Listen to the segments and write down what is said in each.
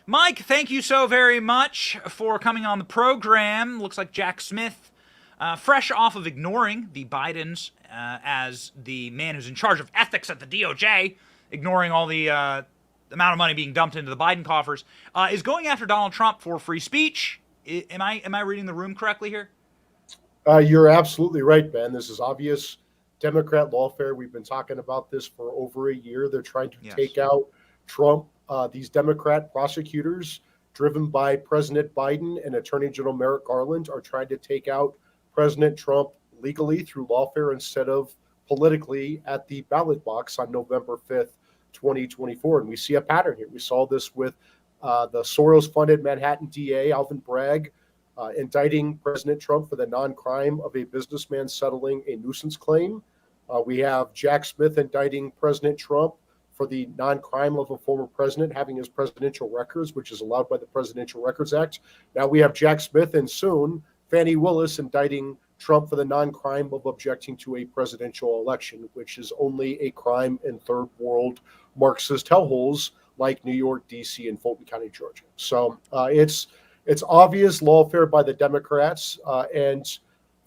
Mike, thank you so very much for coming on the program. Looks like Jack Smith, fresh off of ignoring the Bidens as the man who's in charge of ethics at the DOJ, ignoring all the amount of money being dumped into the Biden coffers, is going after Donald Trump for free speech. Am I reading the room correctly here? You're absolutely right, Ben. This is obvious Democrat lawfare. We've been talking about this for over a year. They're trying to take out Trump. These Democrat prosecutors, driven by President Biden and Attorney General Merrick Garland, are trying to take out President Trump legally through lawfare instead of politically at the ballot box on November 5th, 2024. And we see a pattern here. We saw this with the Soros-funded Manhattan DA, Alvin Bragg, indicting President Trump for the non-crime of a businessman settling a nuisance claim. We have Jack Smith indicting President Trump for the non-crime of a former president having his presidential records, which is allowed by the Presidential Records Act. Now we have Jack Smith and soon Fani Willis indicting Trump for the non-crime of objecting to a presidential election, which is only a crime in third world Marxist hellholes like New York, D.C., and Fulton County, Georgia. So it's obvious lawfare by the Democrats. And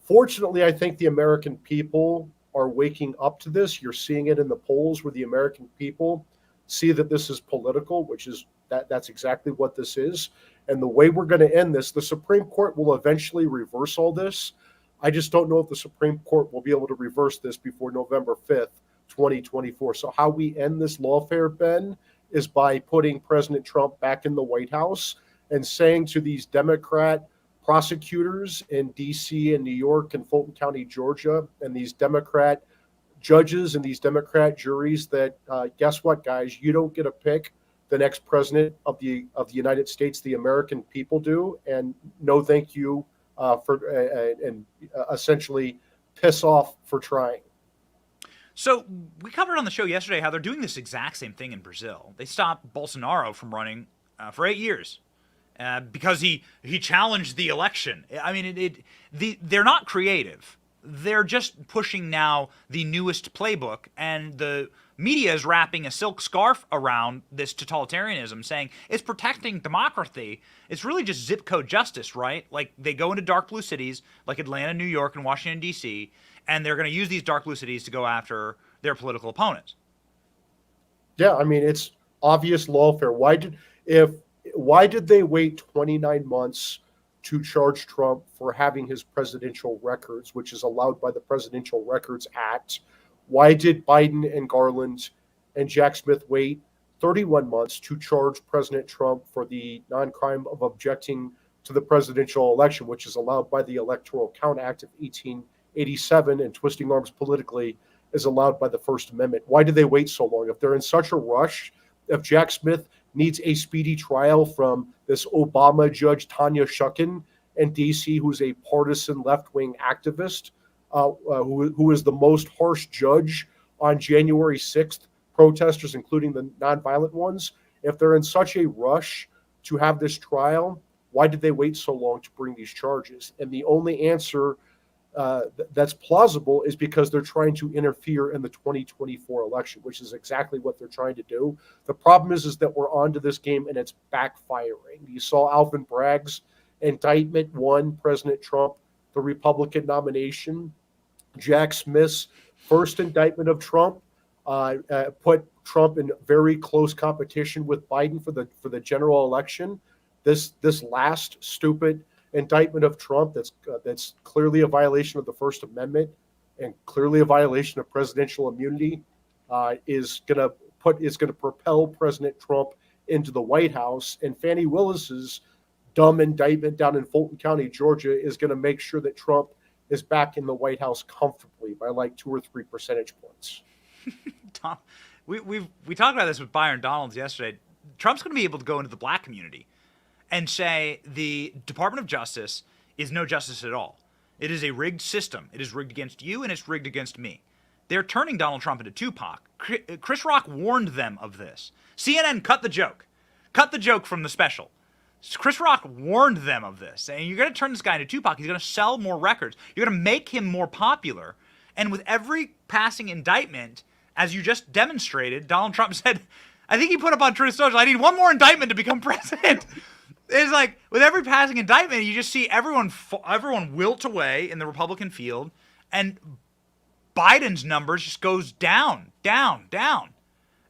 fortunately, I think the American people are waking up to this. You're seeing it in the polls where the American people see that this is political, which is that's exactly what this is. And the way we're going to end this, the Supreme Court will eventually reverse all this. I just don't know if the Supreme Court will be able to reverse this before November 5th, 2024. So how we end this lawfare, Ben, is by putting President Trump back in the White House and saying to these Democrat prosecutors in D.C. and New York and Fulton County, Georgia, and these Democrat judges and these Democrat juries that guess what, guys, you don't get to pick the next president of the United States. The American people do, and no thank you and essentially piss off for trying. So we covered on the show yesterday how they're doing this exact same thing in Brazil. They stopped Bolsonaro from running for 8 years. Because he challenged the election. I mean, they're not creative. They're just pushing now the newest playbook, and the media is wrapping a silk scarf around this totalitarianism, saying it's protecting democracy. It's really just zip code justice, right? Like, they go into dark blue cities like Atlanta, New York, and Washington, D.C., and they're going to use these dark blue cities to go after their political opponents. Yeah, I mean, it's obvious lawfare. Why did they wait 29 months to charge Trump for having his presidential records, which is allowed by the Presidential Records Act? Why did Biden and Garland and Jack Smith wait 31 months to charge President Trump for the non-crime of objecting to the presidential election, which is allowed by the Electoral Count Act of 1887, and twisting arms politically is allowed by the First Amendment? Why did they wait so long? If they're in such a rush, if Jack Smith needs a speedy trial from this Obama judge, Tanya Shukin, in D.C., who's a partisan left-wing activist, who is the most harsh judge on January 6th protesters, including the nonviolent ones. If they're in such a rush to have this trial, why did they wait so long to bring these charges? And the only answer that's plausible is because they're trying to interfere in the 2024 election, which is exactly what they're trying to do. The problem is that we're onto this game and it's backfiring. You saw Alvin Bragg's indictment won President Trump the Republican nomination. Jack Smith's first indictment of Trump put Trump in very close competition with Biden for the general election. This last stupid indictment of Trump that's clearly a violation of the First Amendment and clearly a violation of presidential immunity is going to propel President Trump into the White House. And Fani Willis's dumb indictment down in Fulton County, Georgia, is going to make sure that Trump is back in the White House comfortably by like 2 or 3 percentage points. Tom, we talked about this with Byron Donalds yesterday. Trump's going to be able to go into the black community and say the Department of Justice is no justice at all. It is a rigged system. It is rigged against you, and it's rigged against me. They're turning Donald Trump into Tupac. Chris Rock warned them of this. CNN cut the joke. Cut the joke from the special. Chris Rock warned them of this. And you're going to turn this guy into Tupac. He's going to sell more records. You're going to make him more popular. And with every passing indictment, as you just demonstrated, Donald Trump said, I think he put up on Truth Social, I need one more indictment to become president. It's like with every passing indictment, you just see everyone wilt away in the Republican field, and Biden's numbers just goes down, down, down.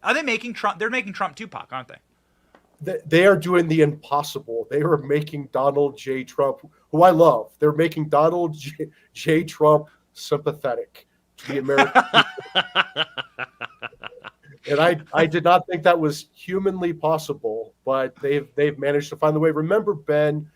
Are they making Trump? They're making Trump Tupac, aren't they? They are doing the impossible. They are making Donald J. Trump, who I love. They're making Donald J. Trump sympathetic to the American people. And I did not think that was humanly possible, but they've managed to find the way. Remember, Ben,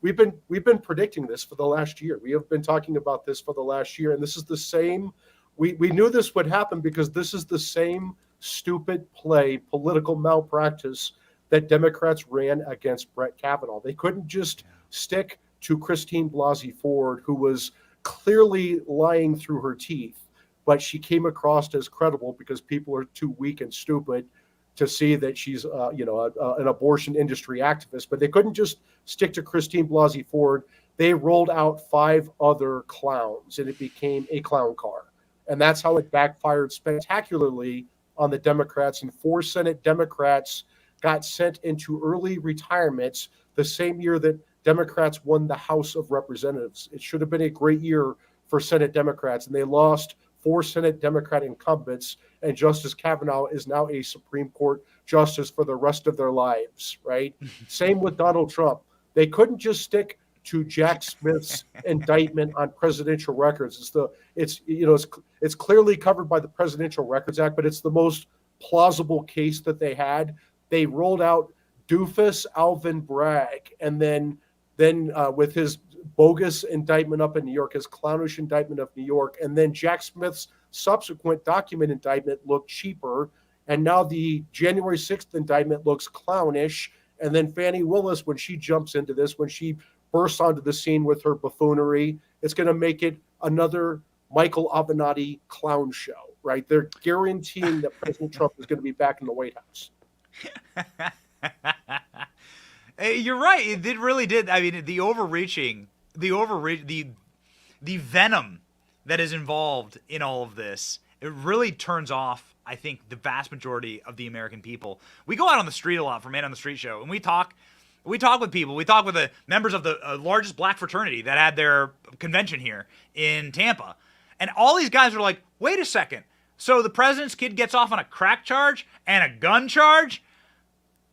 we've been predicting this for the last year. We have been talking about this for the last year, and this is the same. We knew this would happen because this is the same stupid play, political malpractice that Democrats ran against Brett Kavanaugh. They couldn't just stick to Christine Blasey Ford, who was clearly lying through her teeth, but she came across as credible because people are too weak and stupid to see that she's an abortion industry activist. But they couldn't just stick to Christine Blasey Ford. They rolled out 5 other clowns, and it became a clown car. And that's how it backfired spectacularly on the Democrats. And 4 Senate Democrats got sent into early retirements the same year that Democrats won the House of Representatives. It should have been a great year for Senate Democrats, and they lost 4 Senate Democrat incumbents, and Justice Kavanaugh is now a Supreme Court justice for the rest of their lives, right? Same with Donald Trump. They couldn't just stick to Jack Smith's indictment on presidential records. It's clearly covered by the Presidential Records Act, but it's the most plausible case that they had. They rolled out doofus Alvin Bragg, and then with his bogus indictment up in New York, his clownish indictment of New York, and then Jack Smith's subsequent document indictment looked cheaper, and now the January 6th indictment looks clownish, and then Fani Willis, when she jumps into this, when she bursts onto the scene with her buffoonery, it's going to make it another Michael Avenatti clown show, right? They're guaranteeing that President Trump is going to be back in the White House. You're right. It really did. I mean, the venom that is involved in all of this, it really turns off, I think, the vast majority of the American people. We go out on the street a lot for Man on the Street Show, and we talk with people. We talk with the members of the largest black fraternity that had their convention here in Tampa. And all these guys are like, wait a second. So the president's kid gets off on a crack charge and a gun charge?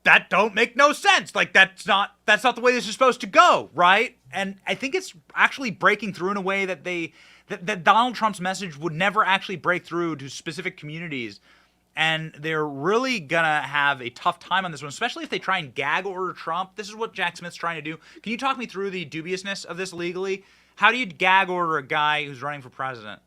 That don't make no sense. Like that's not the way this is supposed to go, right? And I think it's actually breaking through in a way that that Donald Trump's message would never actually break through to specific communities. And they're really gonna have a tough time on this one, especially if they try and gag order Trump. This is what Jack Smith's trying to do. Can you talk me through the dubiousness of this legally? How do you gag order a guy who's running for president?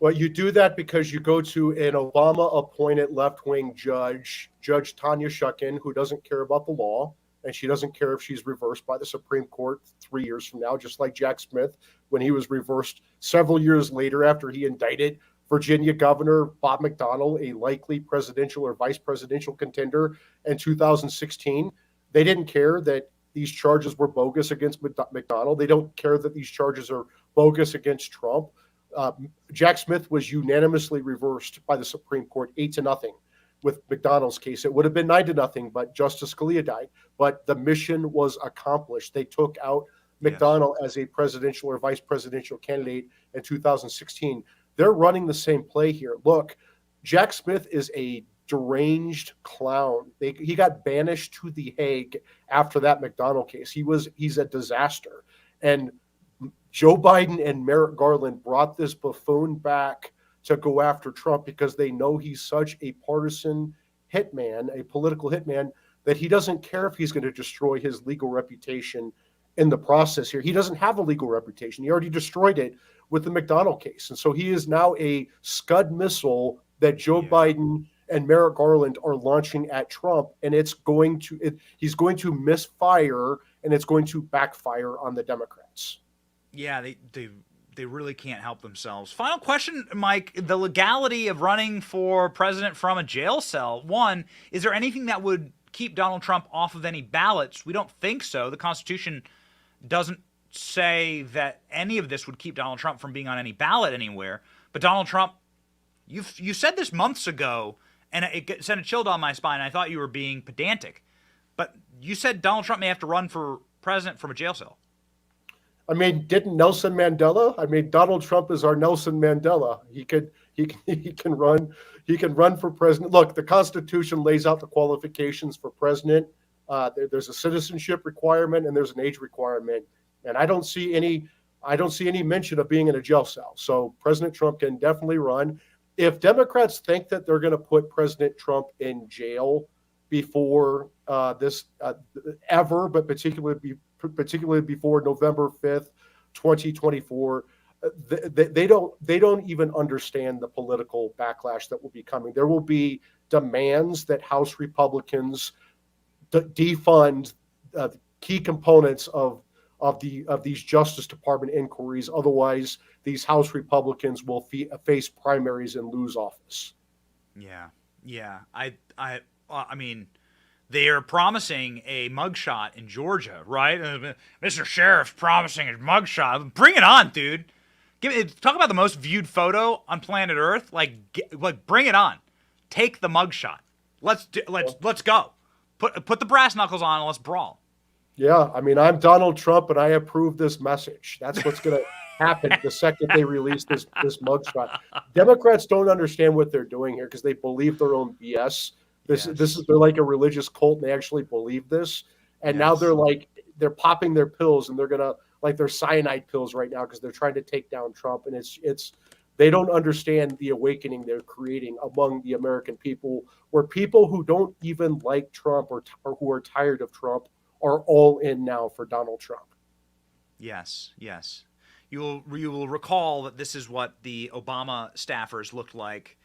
Well, you do that because you go to an Obama-appointed left-wing judge, Judge Tanya Shukin, who doesn't care about the law, and she doesn't care if she's reversed by the Supreme Court 3 years from now, just like Jack Smith when he was reversed several years later after he indicted Virginia Governor Bob McDonnell, a likely presidential or vice presidential contender in 2016. They didn't care that these charges were bogus against McDonnell. They don't care that these charges are bogus against Trump. Jack Smith was unanimously reversed by the Supreme Court 8-0 with McDonnell's case. It would have been 9-0, but Justice Scalia died. But the mission was accomplished. They took out McDonnell as a presidential or vice presidential candidate in 2016. They're running the same play here. Look, Jack Smith is a deranged clown. He got banished to The Hague after that McDonnell case. He's a disaster. And Joe Biden and Merrick Garland brought this buffoon back to go after Trump because they know he's such a partisan hitman, a political hitman, that he doesn't care if he's going to destroy his legal reputation in the process here. He doesn't have a legal reputation. He already destroyed it with the McDonnell case. And so he is now a Scud missile that Joe Biden and Merrick Garland are launching at Trump. And he's going to misfire, and it's going to backfire on the Democrats. Yeah, they really can't help themselves. Final question, Mike. The legality of running for president from a jail cell. One, is there anything that would keep Donald Trump off of any ballots? We don't think so. The Constitution doesn't say that any of this would keep Donald Trump from being on any ballot anywhere. But Donald Trump, you said this months ago, and sent a chill down my spine. I thought you were being pedantic, but you said Donald Trump may have to run for president from a jail cell. I mean, didn't Nelson Mandela? I mean, Donald Trump is our Nelson Mandela. He can run for president. Look, the Constitution lays out the qualifications for president. There's a citizenship requirement and there's an age requirement, and I don't see any mention of being in a jail cell. So President Trump can definitely run. If Democrats think that they're going to put President Trump in jail before this ever, but particularly before November 5th, 2024, they don't even understand the political backlash that will be coming. There will be demands that House Republicans defund key components of these Justice Department inquiries. Otherwise, these House Republicans will face primaries and lose office. Yeah. I mean, they are promising a mugshot in Georgia, right? Mr. Sheriff's promising a mugshot. Bring it on, dude. Talk about the most viewed photo on planet Earth. Like bring it on. Take the mugshot. Let's go. Put the brass knuckles on and let's brawl. Yeah, I mean, I'm Donald Trump and I approve this message. That's what's going to happen the second they release this mugshot. Democrats don't understand what they're doing here because they believe their own BS. They're like a religious cult and they actually believe this. And now they're popping their pills and they're gonna like their cyanide pills right now because they're trying to take down Trump. And it's they don't understand the awakening they're creating among the American people, where people who don't even like Trump or who are tired of Trump are all in now for Donald Trump. Yes. You will recall that this is what the Obama staffers looked like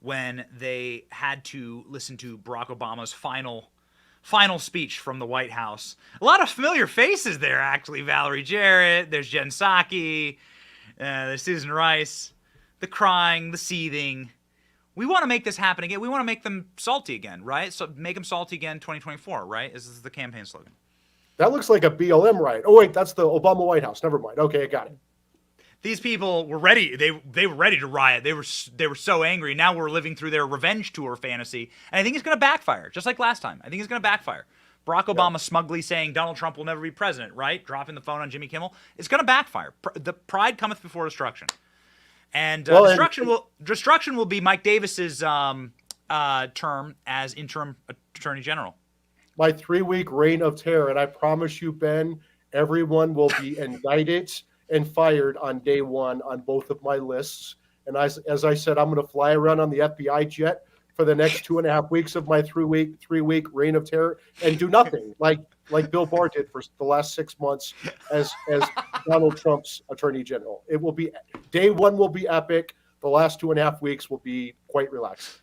when they had to listen to Barack Obama's final speech from the White House. A lot of familiar faces there, actually. Valerie Jarrett, there's Jen Psaki, there's Susan Rice, the crying, the seething. We want to make this happen again. We want to make them salty again, right? So make them salty again 2024, right? This is the campaign slogan. That looks like a BLM riot. Oh, wait, that's the Obama White House. Never mind. Okay, I got it. These people were ready. They were ready to riot. They were so angry. Now we're living through their revenge tour fantasy, and I think it's going to backfire, just like last time. I think it's going to backfire. Barack Obama smugly saying Donald Trump will never be president, right? Dropping the phone on Jimmy Kimmel. It's going to backfire. The pride cometh before destruction, and destruction will be Mike Davis's term as interim attorney general. My 3-week reign of terror, and I promise you, Ben, everyone will be indicted and fired on day one on both of my lists. And as I said, I'm going to fly around on the FBI jet for the next 2.5 weeks of my 3-week reign of terror and do nothing like Bill Barr did for the last 6 months as Donald Trump's attorney general. It will be day one will be epic. The last 2.5 weeks will be quite relaxing.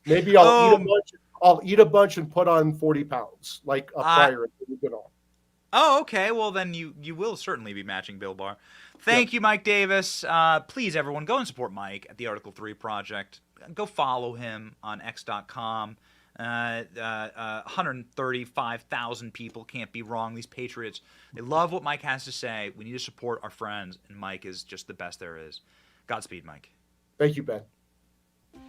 Maybe I'll eat a bunch and put on 40 pounds like a fire and get on. Oh, okay. Well, then you will certainly be matching Bill Barr. Thank you, Mike Davis. Please, everyone, go and support Mike at the Article 3 Project. Go follow him on x.com. 135,000 people can't be wrong. These patriots, they love what Mike has to say. We need to support our friends, and Mike is just the best there is. Godspeed, Mike. Thank you, Ben.